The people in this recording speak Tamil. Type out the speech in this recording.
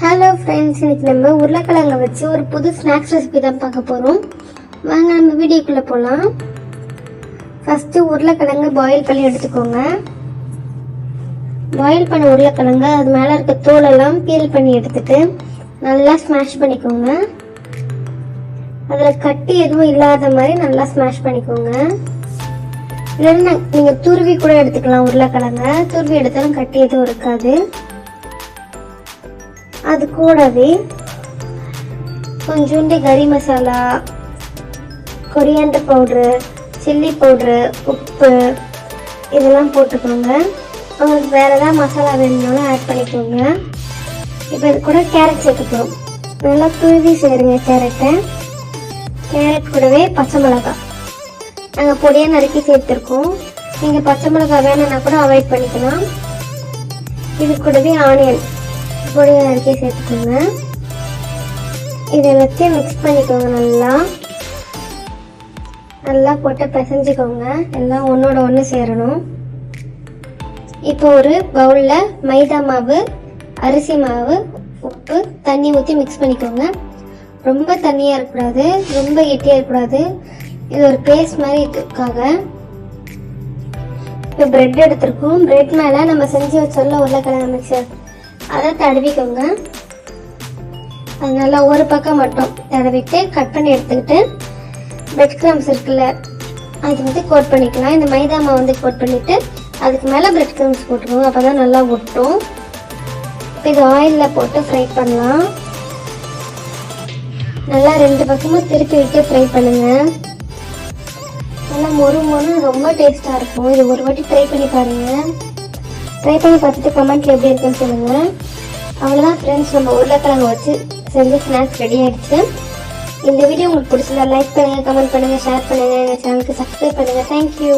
ஹலோ ஃப்ரெண்ட்ஸ், இன்னைக்கு நம்ம உருளைக்கிழங்கை வச்சு ஒரு புது ஸ்நாக்ஸ் ரெசிபி தான் பார்க்க போகிறோம். வாங்க நம்ம வீடியோக்குள்ளே போகலாம். ஃபஸ்ட்டு உருளைக்கிழங்கு பாயில் பண்ணி எடுத்துக்கோங்க. பாயில் பண்ண உருளைக்கிழங்கு அது மேலே இருக்க தோலெல்லாம் பீல் பண்ணி எடுத்துட்டு நல்லா ஸ்மாஷ் பண்ணிக்கோங்க. அதில் கட்டி எதுவும் இல்லாத மாதிரி நல்லா ஸ்மாஷ் பண்ணிக்கோங்க. இல்லைன்னா நீங்கள் துருவி கூட எடுத்துக்கலாம். உருளைக்கிழங்க துருவி எடுத்தாலும் கட்டி எதுவும் இருக்காது. அது கூடவே கொஞ்சோண்டு கறி masala, coriander powder, chilli powder, உப்பு இதெல்லாம் போட்டுக்கோங்க. உங்களுக்கு வேறு ஏதாவது மசாலா வேணும்னாலும் ஆட் பண்ணிக்கோங்க. இப்போ இது கூட கேரட் சேர்த்துக்கிறோம். நல்லா துருவி சேருங்க கேரட்டை. கேரட் கூடவே பச்சை மிளகாய் நாங்கள் பொடியாக நறுக்கி சேர்த்துருக்கோம். நீங்கள் பச்சை மிளகாய் வேணும்னா கூட அவாய்ட் பண்ணிக்கலாம். இது கூடவே ஆனியன் பொடியாக நறுக்கி சேர்த்துக்கோங்க. இது எல்லாத்தையும் மிக்ஸ் பண்ணிக்கோங்க. நல்லா போட்டு பிசைஞ்சிக்கோங்க. எல்லாம் ஒன்றோட ஒன்று சேரணும். இப்போ ஒரு பவுலில் மைதா மாவு, அரிசி மாவு, உப்பு, தண்ணி ஊற்றி மிக்ஸ் பண்ணிக்கோங்க. ரொம்ப தண்ணியாக இருக்கக்கூடாது, ரொம்ப கெட்டியாக இருக்கக்கூடாது. இது ஒரு பேஸ்ட் மாதிரி இதுக்காக. இப்போ பிரெட் எடுத்துருக்கோம். பிரெட் மேலே நம்ம செஞ்சு வச்சோம்ல உருளைக்கிழங்கு மிக்சர், அதை தடவிக்கோங்க. அது நல்லா ஒரு பக்கம் மட்டும் தடவிட்டு கட் பண்ணி எடுத்துக்கிட்டு பிரெட் கிரம்ஸ் இருக்குல்ல அது வந்து கோட் பண்ணிக்கலாம். இந்த மைதா மாவு வந்து கோட் பண்ணிவிட்டு அதுக்கு மேலே பிரெட் கிரம்ஸ் போட்டுக்கோங்க. அப்போ தான் நல்லா ஒட்டும். இப்போ இது ஆயிலில் போட்டு ஃப்ரை பண்ணலாம். நல்லா ரெண்டு பக்கமும் திருப்பி விட்டு ஃப்ரை பண்ணுங்கள். நல்லா மொறு ரொம்ப டேஸ்ட்டாக இருக்கும். இது ஒரு வாட்டி ட்ரை பண்ணி பாருங்கள். ட்ரை பண்ணி பார்த்துட்டு கமெண்ட்ல எப்படி இருக்குன்னு சொல்லுங்கள். அவ்வளோதான் ஃப்ரெண்ட்ஸ், நம்ம உருளைக்கிழங்கு வச்சு செஞ்ச ஸ்நாக்ஸ் ரெடி ஆகிடுச்சு. இந்த வீடியோ உங்களுக்கு பிடிச்சதா லைக் பண்ணுங்கள், கமெண்ட் பண்ணுங்கள், ஷேர் பண்ணுங்கள். எங்கள் சேனலுக்கு சப்ஸ்கிரைப் பண்ணுங்கள். தேங்க்யூ.